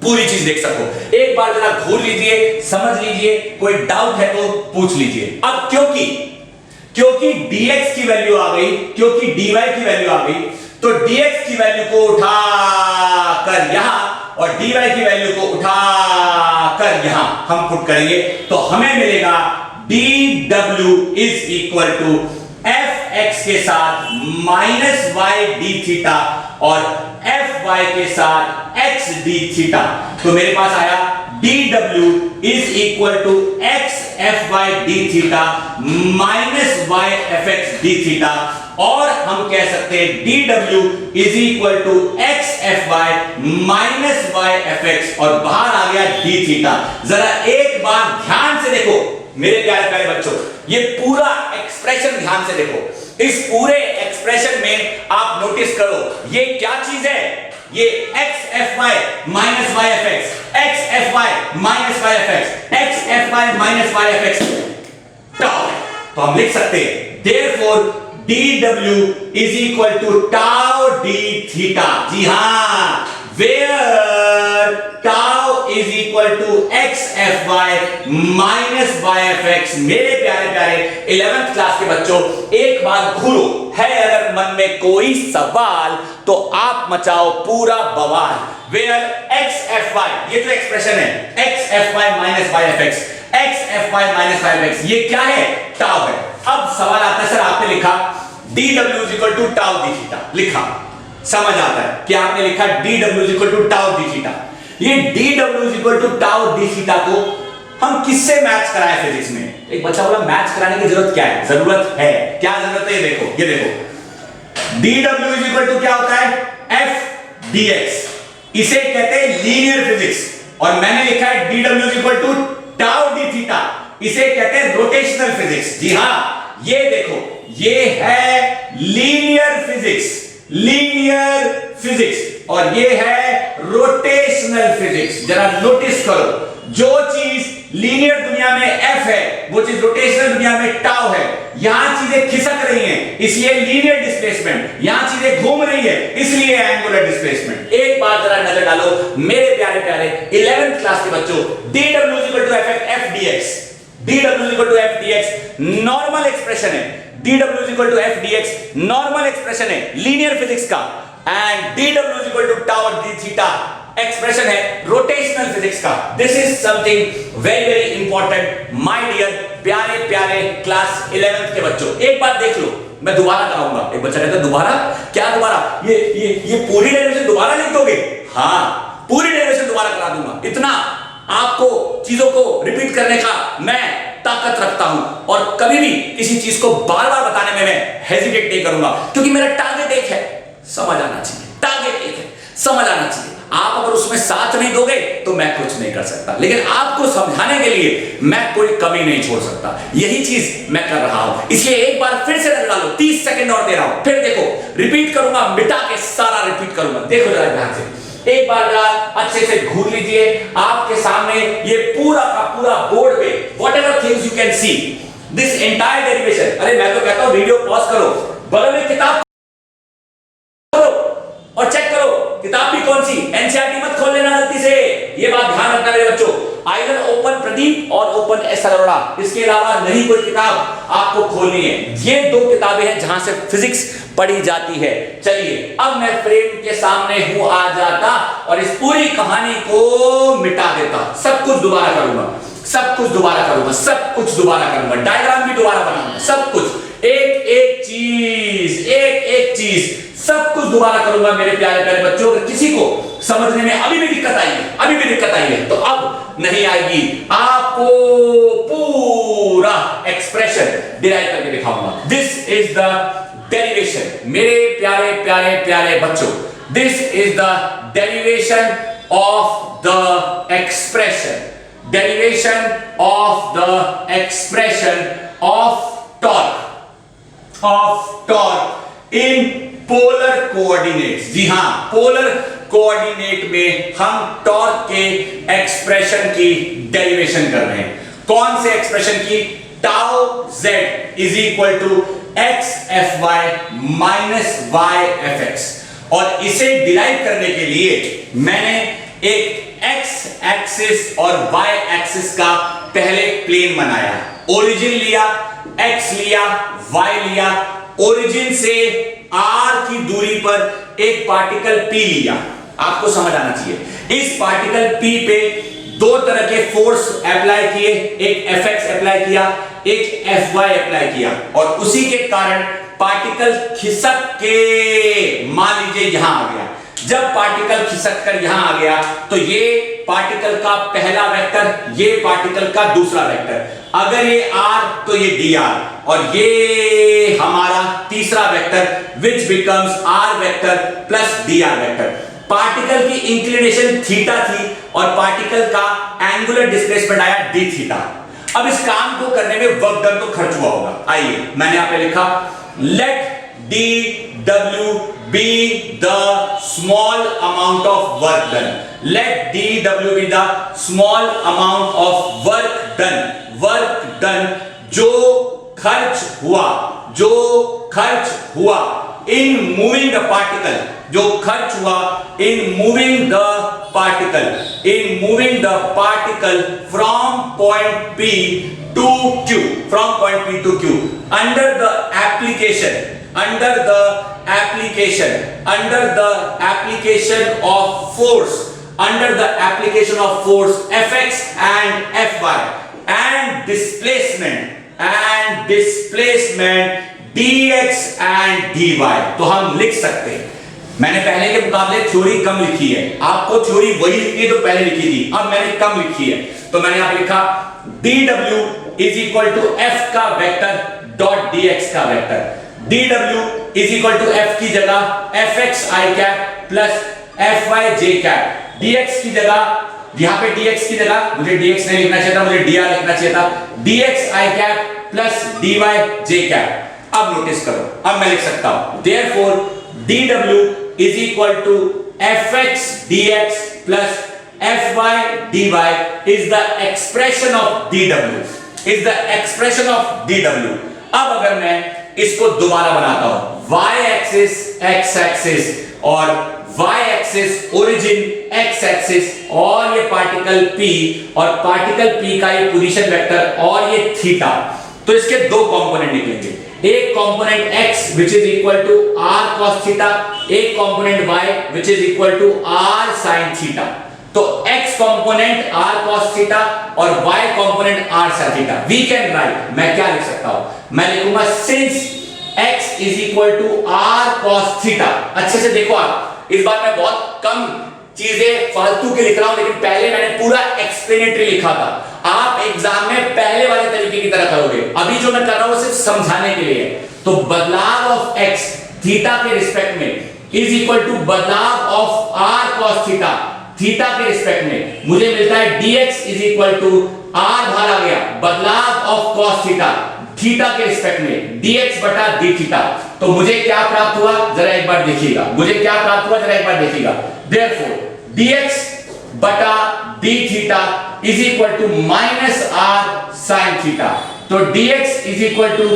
पूरी चीज देख सको। एक बार जरा घूर लीजिए, समझ लीजिए, कोई डाउट है तो पूछ लीजिए। अब क्योंकि dx की वैल्यू आ गई, क्योंकि dy की वैल्यू आ गई, तो dx की वैल्यू को उठा कर यहां और dy की वैल्यू को उठा कर यहां हम पुट करेंगे, तो हमें मिलेगा dw is equal to fx के साथ माइनस y d थीटा और fy के साथ x d थीटा। तो मेरे पास आया dw is equal to x fy d theta minus y fx d theta, और हम कह सकते हैं dw is equal to x fy minus y fx, और बाहर आ गया d थीटा। जरा एक बार ध्यान से देखो मेरे प्यारे प्यारे बच्चों, ये पूरा एक्सप्रेशन ध्यान से देखो। इस पूरे एक्सप्रेशन में आप नोटिस करो ये क्या चीज है, ये x fy minus y fx, x fy minus y fx, x fy minus y fx tau. तो हम लिख सकते हैं therefore dw is equal to tau d theta। जी हां, where tau is equal to x fy minus y fx। मेरे प्यारे प्यारे 11th class के बच्चों, एक बार घूरो, है अगर मन में कोई सवाल तो आप मचाओ पूरा बवाल। where x fy, ये जो एक्सप्रेशन है x fy minus y fx, x fy minus y fx, ये क्या है? टाउ है। अब सवाल आता है, सर आपने लिखा dw is equal to tau d theta, लिखा, समझ आता है कि आपने लिखा dw is equal to tau d theta। ये dw is equal to tau d theta को हम किससे मैच कराएं फिजिक्स में? एक बच्चा बोला मैच कराने की जरूरत क्या है? जरूरत है, क्या जरूरत है? ये देखो, ये देखो dw is equal to क्या होता है? f dx, इसे कहते हैं लीनियर फिजिक्स, और मैंने लिखा है dw is equal to tau d theta, इसे कहते हैं रोटेशनल फिजिक्स। जी हां, ये देखो, ये है लीनियर फिजिक्स, लीनियर फिजिक्स, और ये है रोटेशनल फिजिक्स। जरा नोटिस करो, जो चीज लीनियर दुनिया में f है, वो चीज रोटेशनल दुनिया में टाउ है। यहां चीजें खिसक रही हैं, इसलिए लीनियर डिस्प्लेसमेंट, यहां चीजें घूम रही है, इसलिए एंगुलर डिस्प्लेसमेंट। एक बार जरा नजर डालो मेरे प्यारे प्यारे 11th क्लास के बच्चों, dw is equal to f dx, dw is equal to f dx normal expression है, dw is equal to f dx normal expression है लीनियर फिजिक्स का, and dw is equal to tau d theta expression है rotational physics का। This is something very very important my dear प्यारे प्यारे class 11th के बच्चों। एक बात देख लो, मैं दोबारा कराऊंगा। एक बच्चा कहता है दोबारा क्या? दोबारा ये पूरी डेरिवेशन दोबारा लिख दोगे? हाँ, पूरी डेरिवेशन दोबारा करा दूंगा। इतना आपको चीजों को रिपीट करने का मैं ताकत रखता हूं, और कभी भी किसी चीज को बार बार बताने में मैं हेजिटेट नहीं करूंगा, क्योंकि मेरा टारगेट एक है, समझ आना चाहिए। टारगेट एक है, समझ आना चाहिए। आप अगर उसमें साथ नहीं दोगे तो मैं कुछ नहीं कर सकता, लेकिन आपको समझाने के लिए मैं कोई कमी नहीं छोड़ सकता। यही चीज मैं कर रहा हूं, इसलिए एक बार फिर से लगा लो, 30 सेकंड और दे रहा हूं, फिर देखो रिपीट करूंगा, मिटा के सारा रिपीट करूंगा। देखो जरा ध्यान से, एक बार जरा अच्छे से घूर लीजिए। आपके सामने ये पूरा का पूरा बोर्ड पे whatever things you can see this entire derivation. अरे मैं तो कहता हूं वीडियो पॉज करो, बगल में किताब और चेक करो किताब भी कौन सी, एनसीईआरटी मत खोल लेना गलती से, ये बात ध्यान रखना मेरे बच्चों। आइदर ओपन प्रदीप और ओपन एस अरोड़ा, इसके अलावा नहीं कोई किताब आपको खोलनी है। ये दो किताबें हैं जहां से फिजिक्स पढ़ी जाती है। चलिए अब मैं फ्रेम के सामने हूं आ जाता और इस पूरी कहानी को मिटा देता। सब कुछ दोबारा करूंगा, सब कुछ दोबारा करूंगा, सब कुछ दोबारा करूंगा, डायग्राम भी दोबारा बनाऊंगा, सब कुछ एक एक चीज, एक एक चीज सब कुछ दोबारा करूंगा मेरे प्यारे प्यारे बच्चों। अगर किसी को समझने में अभी भी दिक्कत आई है, अभी भी दिक्कत आई है, तो अब नहीं आएगी। आपको पूरा एक्सप्रेशन डिराइव करके दिखाऊंगा। दिस इज द डेरिवेशन मेरे प्यारे प्यारे प्यारे बच्चों, this is the derivation of the expression, derivation of the expression of torque in polar coordinates. जी हां, पोलर कोऑर्डिनेट में हम टॉर्क के एक्सप्रेशन की डेरिवेशन कर रहे हैं। कौन से एक्सप्रेशन की? Tau z is equal to x f y minus y f x. और इसे डिराइव करने के लिए मैंने एक एक्स एक्सिस और वाई एक्सिस का पहले प्लेन बनाया, ओरिजिन लिया, एक्स लिया, वाई लिया, ओरिजिन से r की दूरी पर एक पार्टिकल p लिया। आपको समझ आना चाहिए, इस पार्टिकल p पे दो तरह के फोर्स अप्लाई किए, एक fx अप्लाई किया, एक fy अप्लाई किया, और उसी के कारण पार्टिकल खिसक के मान लीजिए यहां आ गया। जब पार्टिकल खिसक कर यहां आ गया तो ये पार्टिकल का पहला वेक्टर, ये पार्टिकल का दूसरा वेक्टर, अगर ये r तो ये dr, और ये हमारा तीसरा vector which becomes r vector plus dr vector. Particle की इंक्लिनेशन थीटा थी और पार्टिकल का एंगुलर डिस्प्लेसमेंट आया d थीटा। अब इस काम को करने में वर्क डन तो खर्च हुआ होगा। आइए मैंने यहां पे लिखा late dw be the small amount of work done, let dw be the small amount of work done, work done जो खर्च हुआ in moving the particle, जो खर्च हुआ in moving the particle from point P to Q, from point P to Q under the application of force Fx and Fy and displacement dx and dy। तो हम लिख सकते हैं, मैंने पहले के मुकाबले थ्योरी कम लिखी है, आपको थ्योरी वही लिखी है जो पहले लिखी थी, अब मैंने कम लिखी है। तो मैंने यहां पे लिखा dw is equal to f का वेक्टर डॉट dx का vector, dw is equal to f की जगह fx i cap plus fy j cap, dx की जगह, यहां पे dx की जगह मुझे dx नहीं लिखना चाहिए था, मुझे dr लिखना चाहिए था, dx i cap plus dy j cap. अब नोटिस करो, अब मैं लिख सकता हूं therefore dw is equal to fx dx plus fy dy is the expression of dw। अब अगर मैं इसको दोबारा बनाता हूं, y एक्सिस x एक्सिस और y axis origin x axis और ये पार्टिकल p और पार्टिकल p का ये पोजीशन वेक्टर और ये थीटा, तो इसके दो कंपोनेंट निकलेंगे, एक component x which is equal to r cos theta, एक component y which is equal to r sin theta. तो x component r cos theta और y component r sin theta. We can write, मैं क्या लिख सकता हूं, मैं लिखूंगा since x is equal to r cos theta. अच्छे से देखो, आप इस बार मैं बहुत कम चीजें फालतू के लिख रहा हूं, लेकिन पहले मैंने पूरा एक्सप्लेनेटरी लिखा था। आप एग्जाम में पहले वाले तरीके की तरह करोगे, अभी जो मैं कर रहा हूं सिर्फ समझाने के लिए है। तो बदलाव ऑफ x थीटा के रिस्पेक्ट में इज इक्वल टू बदलाव of r cos theta theta के रिस्पेक्ट में, मुझे मिलता है dx is equal to r बाहर आ गया, बदलाव ऑफ cos थीटा थीटा के रिस्पेक्ट में dx बटा d थीटा। तो मुझे क्या प्राप्त हुआ जरा एक बार देखिएगा, therefore dx बटा d theta is equal to minus r sin theta. तो dx is equal to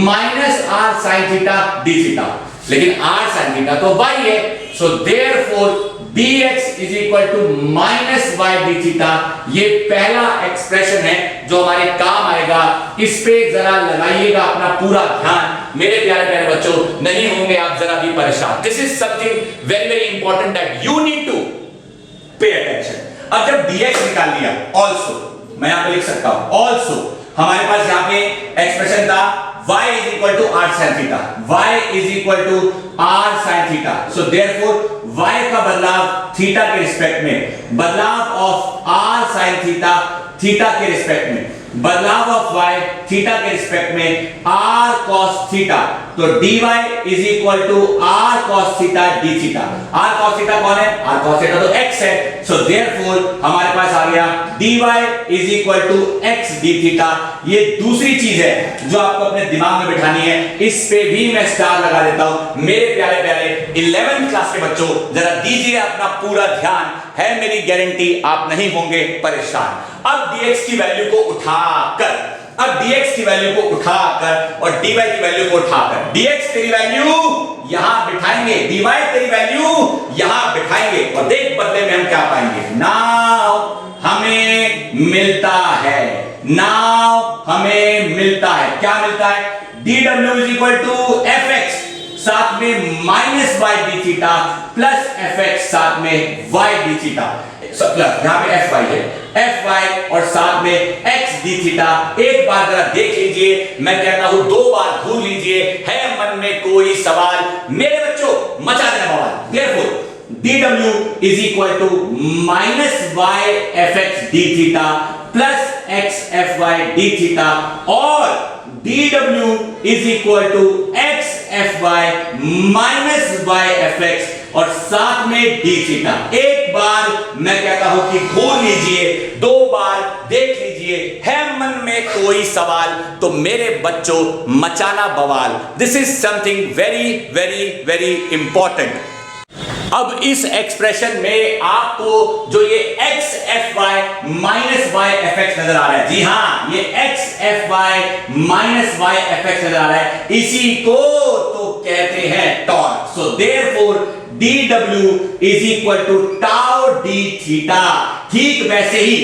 minus r sin theta d theta, लेकिन r sin थीटा तो y है, so therefore dx is equal to minus y d theta. ये पहला expression है जो हमारे काम आएगा, इस पे जरा लगाइएगा अपना पूरा ध्यान मेरे प्यारे प्यारे बच्चों, नहीं होंगे आप जरा भी परेशान। This is something very very important that you need to pay attention. अब जब dx निकाल लिया, ऑल्सो मैं यहां पे लिख सकता हूं, ऑल्सो हमारे पास यहां पे एक्सप्रेशन था y is equal to r sin theta, y is equal to r sin theta, so therefore y का बदलाव थीटा के रिस्पेक्ट में, बदलाव of r sin theta theta के रिस्पेक्ट में, बदलाव ऑफ y थीटा के रिस्पेक्ट में r cos थीटा। तो dy is equal to r cos theta d theta. r cos theta कौन है, r cos थीटा तो x है, so therefore हमारे पास आ गया dy is equal to x d theta. ये दूसरी चीज है जो आपको अपने दिमाग में बिठानी है, इस पे भी मैं स्टार लगा देता हूं। मेरे प्यारे प्यारे 11th क्लास के बच्चों जरा दीजिए अपना पूरा ध्यान, है मेरी गारंटी आप नहीं होंगे परेशान। अब dx की वैल्यू को उठाकर अब dx की वैल्यू को उठाकर और dy की वैल्यू को उठाकर, dx तेरी वैल्यू यहां बिठाएंगे, dy तेरी वैल्यू यहां बिठाएंगे और देख बदले में हम क्या पाएंगे। नाउ हमें मिलता है, नाउ हमें मिलता है, क्या मिलता है, dw is equal to fx साथ में minus y d theta plus fx साथ में y डी थीटा, यहां पे fy है, fy और साथ में x डी थीटा। एक बार जरा देख लीजिए, मैं कहता हूं दो बार भूल लीजिए, है मन में कोई सवाल मेरे बच्चों, मचा देना बवाल। Therefore dw is equal to minus y fx d theta plus x fy d theta और dw is equal to x fy minus y fx और साथ में d थीटा। एक बार मैं कहता हूं कि भूल लीजिए, दो बार देख लीजिए, है मन में कोई सवाल तो मेरे बच्चों मचाना बवाल। This is something very very very important. अब इस एक्सप्रेशन में आपको जो ये x fy minus y fx नजर आ रहा है, जी हां ये x fy minus y fx नजर आ रहा है, इसी को तो कहते हैं torque. So therefore dw is equal to tau d theta. ठीक वैसे ही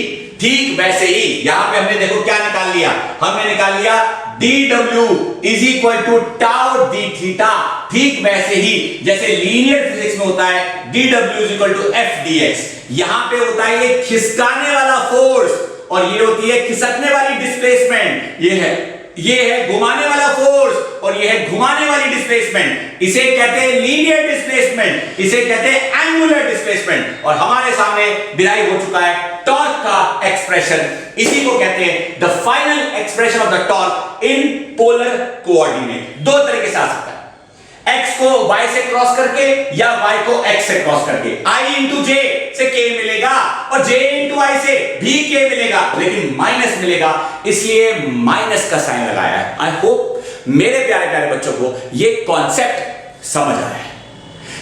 यहां पे हमने देखो क्या निकाल लिया, हमने निकाल लिया dw is equal to tau d theta. ठीक वैसे ही जैसे लीनियर फिजिक्स में होता है dw is equal to f dx, यहां पे होता है ये खिसकाने वाला फोर्स और ये होती है खिसकने वाली डिस्प्लेसमेंट। ये है घुमाने वाला फोर्स और ये है घुमाने वाली डिस्प्लेसमेंट। इसे कहते हैं लीनियर डिस्प्लेसमेंट, इसे कहते हैं एंगुलर डिस्प्लेसमेंट। और हमारे सामने डिराइव हो चुका है टॉर्क का एक्सप्रेशन, इसी को कहते हैं the final expression of the torque in polar coordinate. दो तरीके से आ सकता है, x को y से क्रॉस करके या y को x से क्रॉस करके। i इंटू j से k मिलेगा और j इंटू i से भी k मिलेगा, लेकिन माइनस मिलेगा, इसलिए माइनस का साइन लगाया है। आई होप मेरे प्यारे प्यारे बच्चों को ये कॉन्सेप्ट समझ आया है।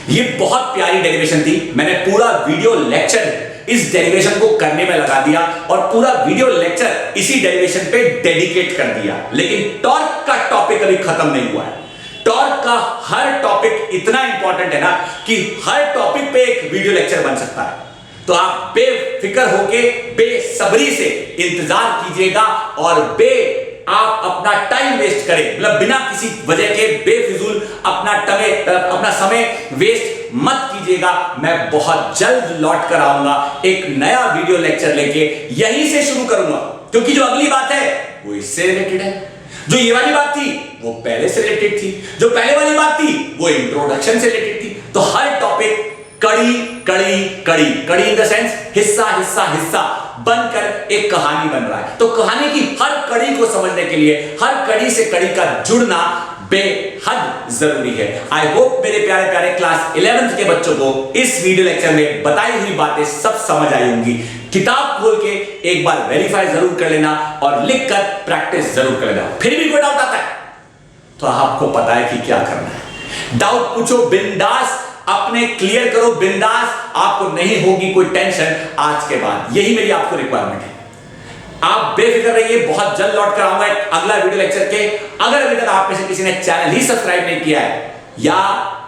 ये बहुत प्यारी डेरिवेशन थी, मैंने पूरा वीडियो लेक्चर इस डेरिवेशन को करने में लगा दिया और पूरा वीडियो लेक्चर इसी डेरिवेशन पे डेडिकेट कर दिया। लेकिन टॉर्क का टॉपिक अभी खत्म नहीं हुआ है। टॉर्क का हर टॉपिक इतना इंपॉर्टेंट है ना कि हर टॉपिक पे एक वीडियो लेक्चर बन सकता है। तो आप बेफिक्र होके बेसब्री से इंतजार कीजिएगा और आप अपना टाइम वेस्ट करें, मतलब बिना किसी वजह के बेफिजूल अपना समय वेस्ट मत कीजिएगा। मैं बहुत जल्द लौट कर आऊंगा एक नया वीडियो लेक्चर लेके, यहीं से शुरू करूंगा क्योंकि जो अगली बात है वो इससे रिलेटेड है। जो ये वाली बात थी वो पहले से रिलेटेड थी, जो पहले वाली बात थी वो इंट्रोडक्शन से रिलेटेड थी। तो हर टॉपिक कड़ी इन द सेंस हिस्सा बनकर एक कहानी बन रहा है। तो कहानी की हर कड़ी को समझने के लिए हर कड़ी से कड़ी का जुड़ना बेहद जरूरी है। आई होप मेरे प्यारे प्यारे क्लास 11th के बच्चों को इस वीडियो लेक्चर में बताई हुई बातें सब समझ आई होंगी। किताब खोल के एक बार वेरीफाई जरूर कर लेना और लिखकर प्रैक्टिस जरूर कर लेना। फिर भी कोई डाउट आता है तो आपको पता है कि क्या करना है। डाउट पूछो बिंदास, अपने क्लियर करो बिंदास, आपको नहीं होगी कोई टेंशन आज के बाद। यही मेरी आपको रिक्वायरमेंट है। आप बेफिक्र रहिए, बहुत जल्द लौट कर आऊंगा एक अगला वीडियो लेक्चर के। अगर अभी तक आप में से किसी ने चैनल ही सब्सक्राइब नहीं किया है या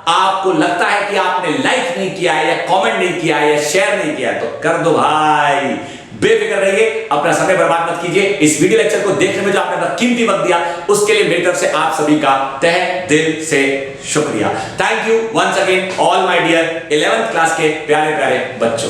आपको लगता है कि आपने लाइक नहीं किया है या कमेंट नहीं किया है या शेयर नहीं किया है तो कर दो भाई। बेफिक्र रहिए, अपना समय बर्बाद मत कीजिए। इस वीडियो लेक्चर को देखने में जो आपने अपना कीमती वक्त दिया उसके लिए मेरी तरफ से आप सभी का तहे दिल से शुक्रिया। Thank you once again all my dear 11th class के प्यारे प्यारे बच्चों।